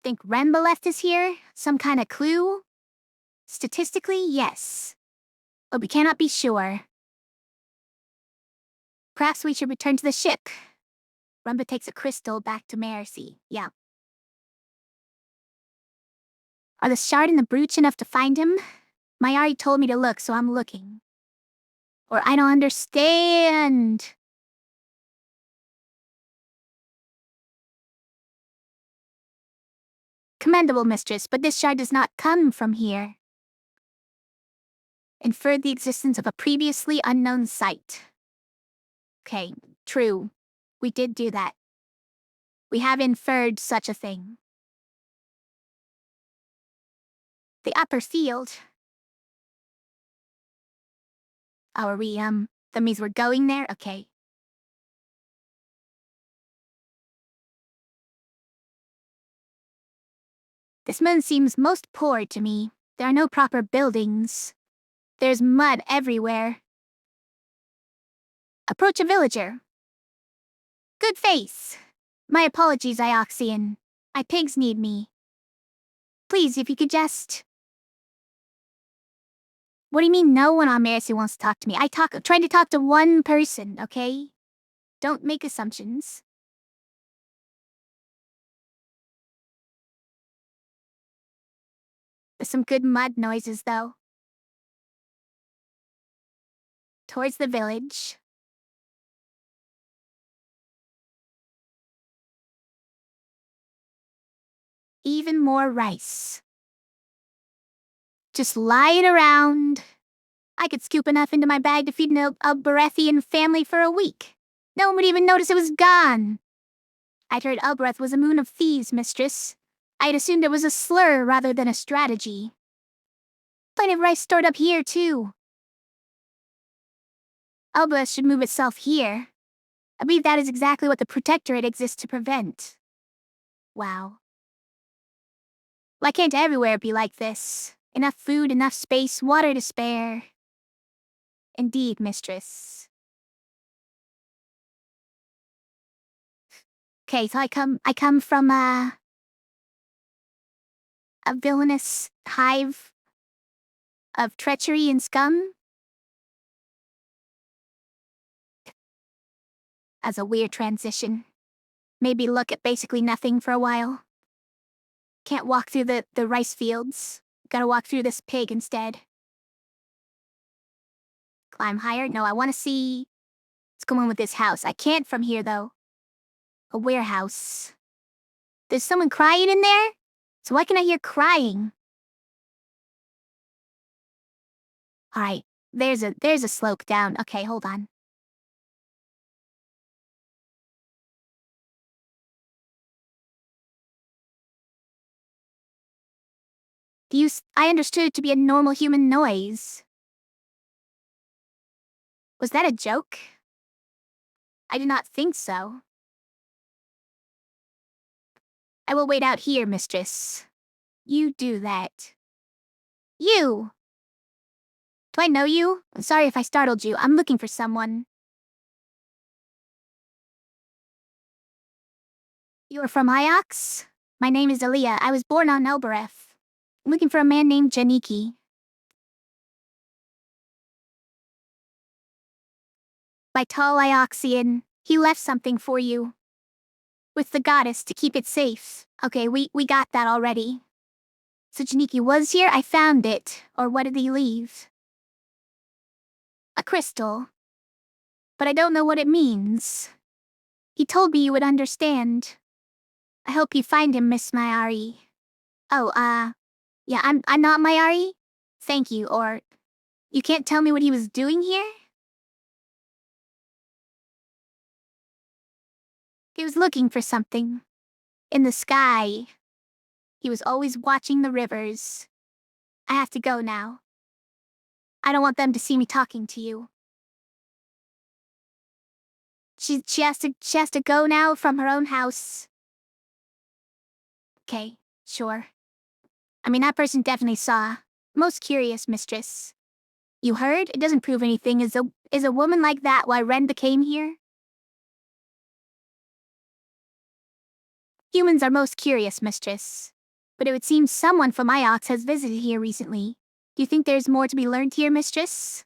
Speaker 1: Think Renba left this here? Some kind of clue? Statistically, yes. But we cannot be sure. Perhaps we should return to the ship. Renba takes a crystal back to Mercy. Yeah. Are the shard and the brooch enough to find him? Mayari told me to look, so I'm looking. Or I don't understand. Commendable, mistress, but this shard does not come from here. Inferred the existence of a previously unknown site. Okay, true. We did do that. We have inferred such a thing. The upper field. Oh, are we, that means we're going there? Okay. This moon seems most poor to me. There are no proper buildings. There's mud everywhere. Approach a villager. Good face. My apologies, Ioxian. My pigs need me. Please, if you could just... What do you mean no one on Mercy wants to talk to me? Trying to talk to one person, okay? Don't make assumptions. There's some good mud noises, though. Towards the village. Even more rice. Just lying around. I could scoop enough into my bag to feed an Alberethian family for a week. No one would even notice it was gone. I'd heard Albereth was a moon of thieves, mistress. I'd assumed it was a slur rather than a strategy. Plenty of rice stored up here, too. Albereth should move itself here. I believe that is exactly what the Protectorate exists to prevent. Wow. Why can't everywhere be like this? Enough food, enough space, water to spare. Indeed, mistress. Okay, so I come from a villainous hive of treachery and scum. As a weird transition. Maybe look at basically nothing for a while. Can't walk through the rice fields. Gotta walk through this pig instead. Climb higher? No, I want to see what's going on with this house. I can't from here, though. A warehouse. There's someone crying in there? So why can I hear crying? Alright, there's a slope down. Okay, hold on. I understood it to be a normal human noise. Was that a joke? I do not think so. I will wait out here, mistress. You do that. You! Do I know you? I'm sorry if I startled you. I'm looking for someone. You are from Iox? My name is Aaliyah. I was born on Elbereth. I'm looking for a man named Janiki. By tall Ioxian, he left something for you. With the goddess to keep it safe. Okay, we got that already. So Janiki was here? I found it. Or what did he leave? A crystal. But I don't know what it means. He told me you would understand. I hope you find him, Miss Mayari. Oh, yeah, I'm not Mayari? Thank you, or... You can't tell me what he was doing here? He was looking for something. In the sky. He was always watching the rivers. I have to go now. I don't want them to see me talking to you. She has to go now from her own house. Okay, sure. I mean, that person definitely saw. Most curious, mistress. You heard? It doesn't prove anything. Is a woman like that why Renda came here? Humans are most curious, mistress. But it would seem someone from Iox has visited here recently. Do you think there's more to be learned here, mistress?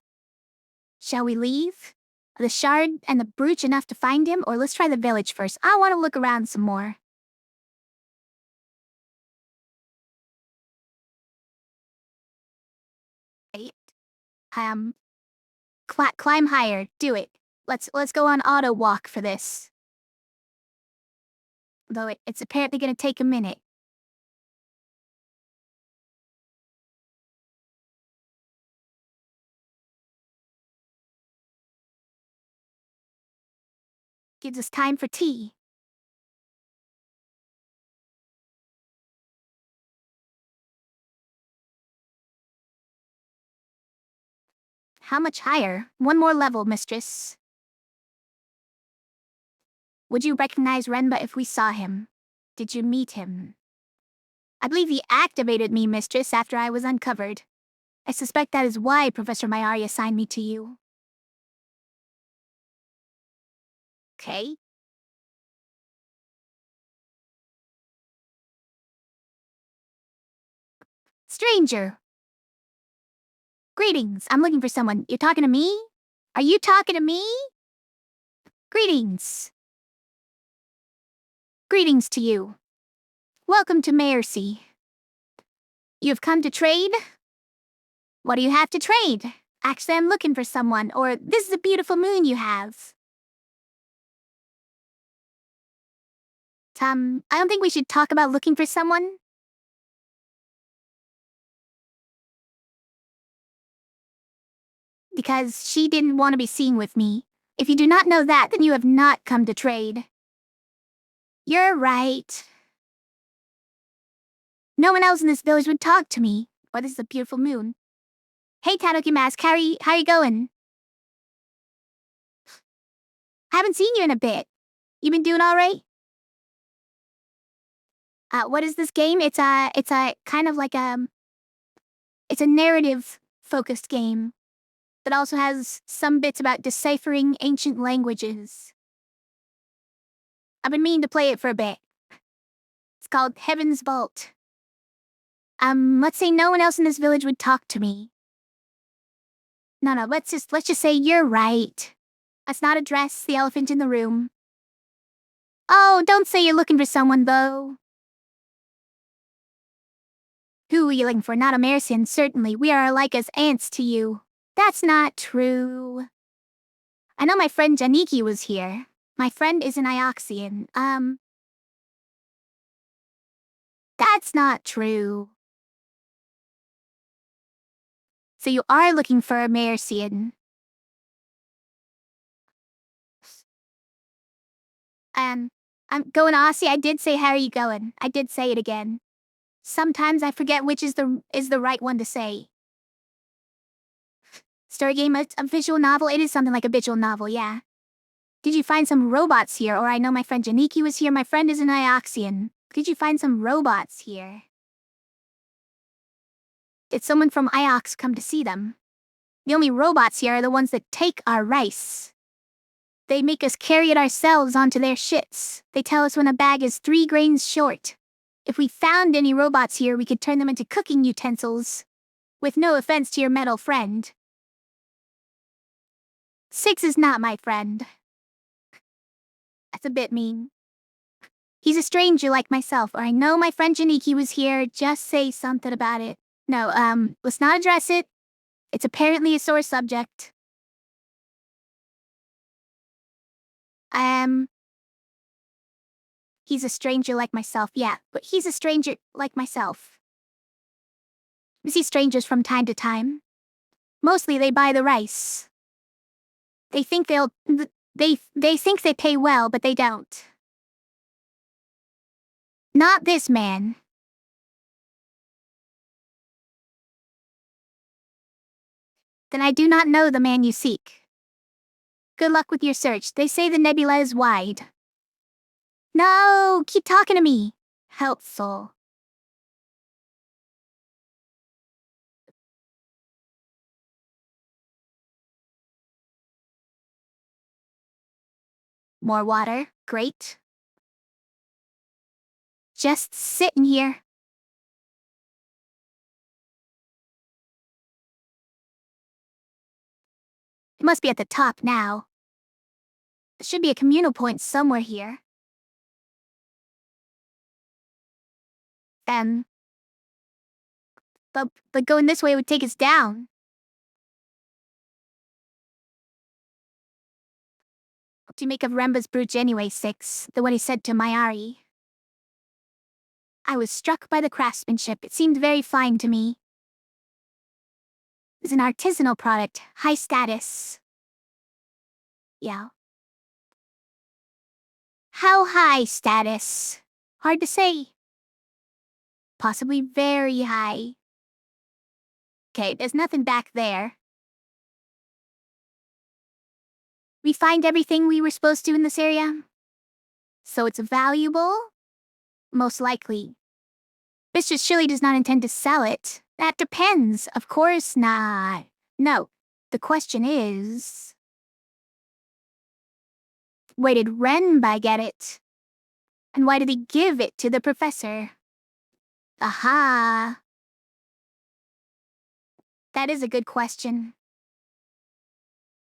Speaker 1: Shall we leave? Are the shard and the brooch enough to find him, or let's try the village first? I want to look around some more. Wait. Climb higher. Do it. Let's go on auto walk for this. Though it's apparently gonna take a minute. Gives us time for tea. How much higher? One more level, mistress. Would you recognize Renba if we saw him? Did you meet him? I believe he activated me, mistress, after I was uncovered. I suspect that is why Professor Mayari assigned me to you. Okay. Stranger. Greetings. I'm looking for someone. You're talking to me? Are you talking to me? Greetings. Greetings to you. Welcome to Mercy. You have come to trade? What do you have to trade? Actually, I'm looking for someone, or this is a beautiful moon you have. I don't think we should talk about looking for someone. Because she didn't want to be seen with me. If you do not know that, then you have not come to trade. You're right. No one else in this village would talk to me. Or this is a beautiful moon. Hey, Tanuki Mask, how you going? Haven't seen you in a bit. You been doing all right? What is this game? It's a kind of like it's a narrative-focused game that also has some bits about deciphering ancient languages. I've been meaning to play it for a bit. It's called Heaven's Vault. Let's say no one else in this village would talk to me. No, let's just say you're right. Let's not address the elephant in the room. Oh, don't say you're looking for someone, though. Who are you looking for? Not a Mercian, certainly. We are alike as ants to you. That's not true. I know my friend Janiki was here. My friend is an Ioxian. That's not true. So you are looking for a Mercian. I'm going Aussie. I did say how are you going? I did say it again. Sometimes I forget which is the right one to say. Story game, a visual novel. It is something like a visual novel, yeah. Did you find some robots here? Or I know my friend Janiki was here. My friend is an Ioxian. Did you find some robots here? Did someone from Iox come to see them? The only robots here are the ones that take our rice. They make us carry it ourselves onto their shits. They tell us when a bag is 3 grains short. If we found any robots here, we could turn them into cooking utensils. With no offense to your metal friend. 6 is not my friend. That's a bit mean. He's a stranger like myself, or I know my friend Janiki was here. Just say something about it. No, let's not address it. It's apparently a sore subject. He's a stranger like myself, yeah, but he's a stranger like myself. We see strangers from time to time. Mostly they buy the rice. They think they think they pay well, but they don't. Not this man. Then I do not know the man you seek. Good luck with your search. They say the nebula is wide. No, keep talking to me. Helpful. More water. Great. Just sitting here. It must be at the top now. There should be a communal point somewhere here. But going this way would take us down. What do you make of Remba's brooch anyway, Six? The one he said to Mayari. I was struck by the craftsmanship. It seemed very fine to me. It's an artisanal product, high status. Yeah. How high status? Hard to say. Possibly very high. Okay, there's nothing back there. We find everything we were supposed to in this area? So it's valuable? Most likely. Mistress surely does not intend to sell it. That depends. Of course not. No. The question is... where did Renbai get it? And why did he give it to the professor? Aha! That is a good question.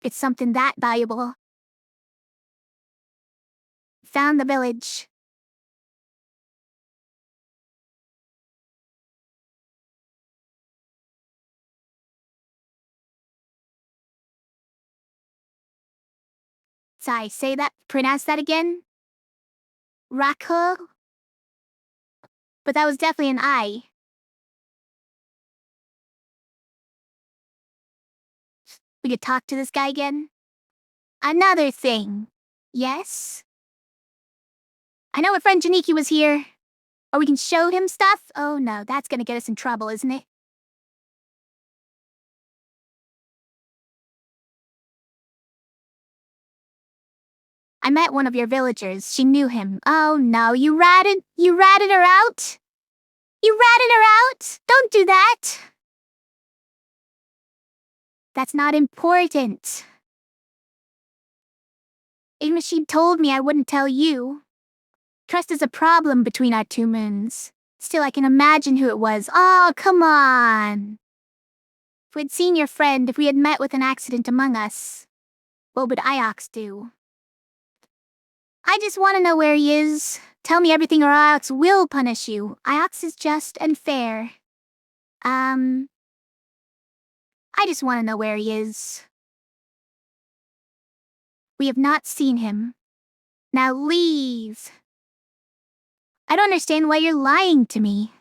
Speaker 1: It's something that valuable. Found the village. Sorry, say that, pronounce that again? Rako? But that was definitely an I. We could talk to this guy again? Another thing. Yes? I know our friend Janiki was here. Or we can show him stuff? Oh no, that's gonna get us in trouble, isn't it? I met one of your villagers. She knew him. Oh no, you ratted her out? You ratted her out? Don't do that. That's not important. Even if she'd told me, I wouldn't tell you. Trust is a problem between our two moons. Still, I can imagine who it was. Oh, come on. If we'd seen your friend, if we had met with an accident among us, what would Iox do? I just want to know where he is. Tell me everything or Iox will punish you. Iox is just and fair. I just want to know where he is. We have not seen him. Now leave. I don't understand why you're lying to me.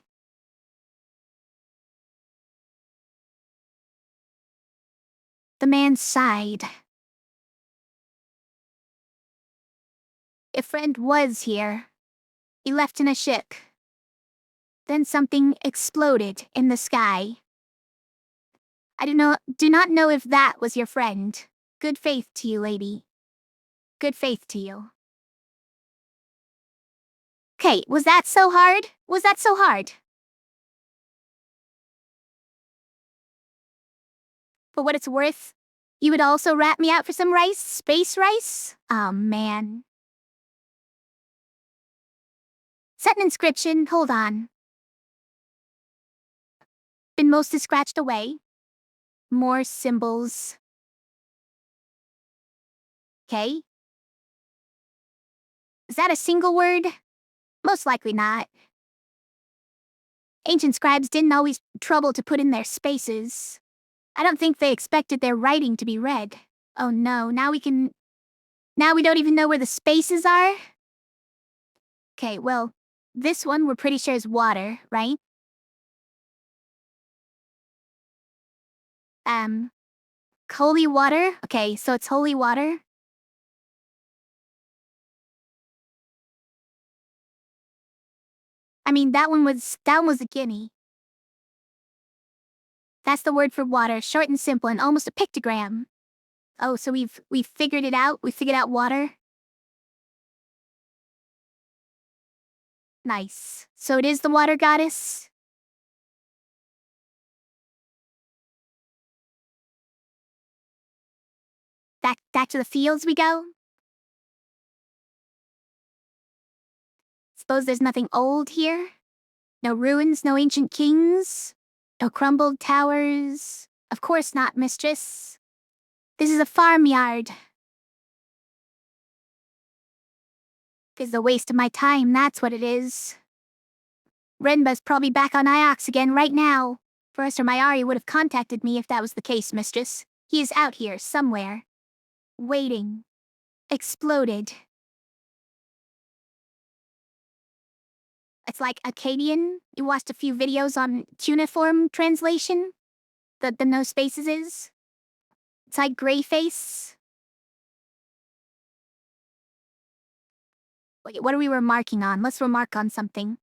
Speaker 1: The man sighed. A friend was here. He left in a ship. Then something exploded in the sky. I do not know if that was your friend. Good faith to you, lady. Good faith to you. Okay, was that so hard? Was that so hard? For what it's worth, you would also rat me out for some rice? Space rice? Oh, man. Set an inscription, hold on. Been mostly scratched away. More symbols. Okay. Is that a single word? Most likely not. Ancient scribes didn't always trouble to put in their spaces. I don't think they expected their writing to be read. Oh no, now we don't even know where the spaces are? Okay, well, this one we're pretty sure is water, right? Holy water? Okay, so it's holy water? I mean, that one was a guinea. That's the word for water, short and simple and almost a pictogram. Oh, so we've figured it out? We figured out water? Nice. So it is the water goddess? Back to the fields we go? Suppose there's nothing old here? No ruins, no ancient kings? No crumbled towers? Of course not, mistress. This is a farmyard. It's a waste of my time, that's what it is. Renba's probably back on Iox again right now. Professor Mayari would have contacted me if that was the case, mistress. He is out here, somewhere. Waiting. Exploded. It's like Akkadian. You watched a few videos on cuneiform translation? The no spaces is? It's like gray face. Wait, what are we remarking on? Let's remark on something.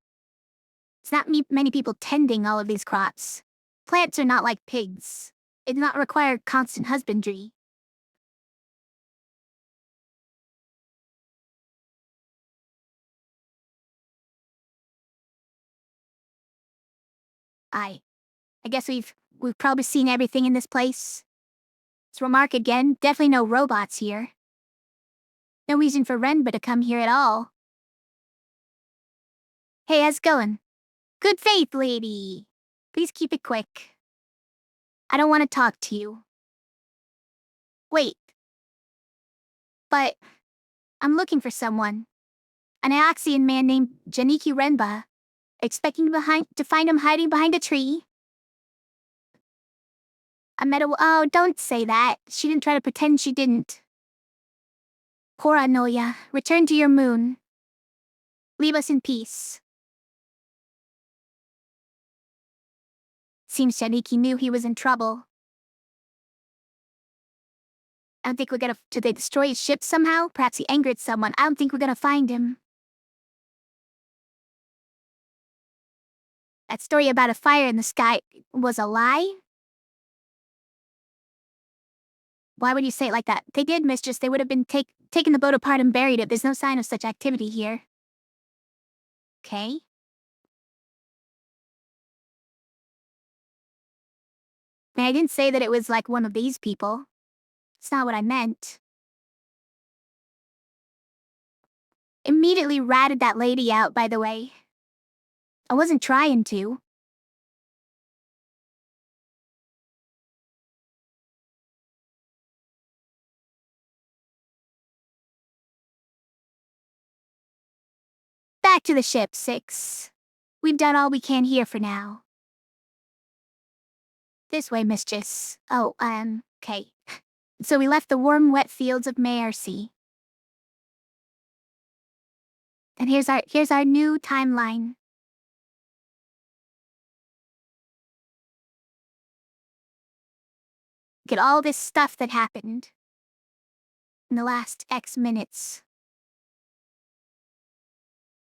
Speaker 1: It's not many people tending all of these crops. Plants are not like pigs. It does not require constant husbandry. I guess we've probably seen everything in this place. Let's remark again, definitely no robots here. No reason for Renba to come here at all. Hey, how's it going? Good faith, lady. Please keep it quick. I don't want to talk to you. Wait. But I'm looking for someone. An Ioxian man named Janiki Renba. Expecting to find him hiding behind a tree. I met a— oh, don't say that. She didn't try to pretend she didn't. Poor Anoya, return to your moon. Leave us in peace. Seems Janiki knew he was in trouble. I don't think we're gonna— did they destroy his ship somehow? Perhaps he angered someone. I don't think we're gonna find him. That story about a fire in the sky was a lie? Why would you say it like that? They did, mistress. They would have been taken the boat apart and buried it. There's no sign of such activity here. Okay. I didn't say that it was like one of these people. It's not what I meant. Immediately ratted that lady out, by the way. I wasn't trying to. Back to the ship, 6. We've done all we can here for now. This way, mistress. Oh, okay. So we left the warm, wet fields of Mayarcy. And here's our new timeline. Get all this stuff that happened in the last X minutes.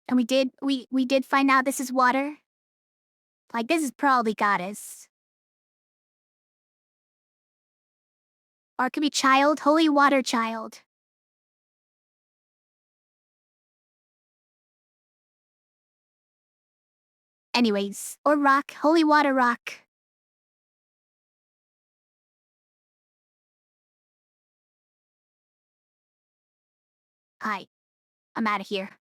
Speaker 1: And we did find out this is water. Like, this is probably goddess. Or it could be child, holy water child. Anyways, or rock, holy water rock. Hi, I'm out of here.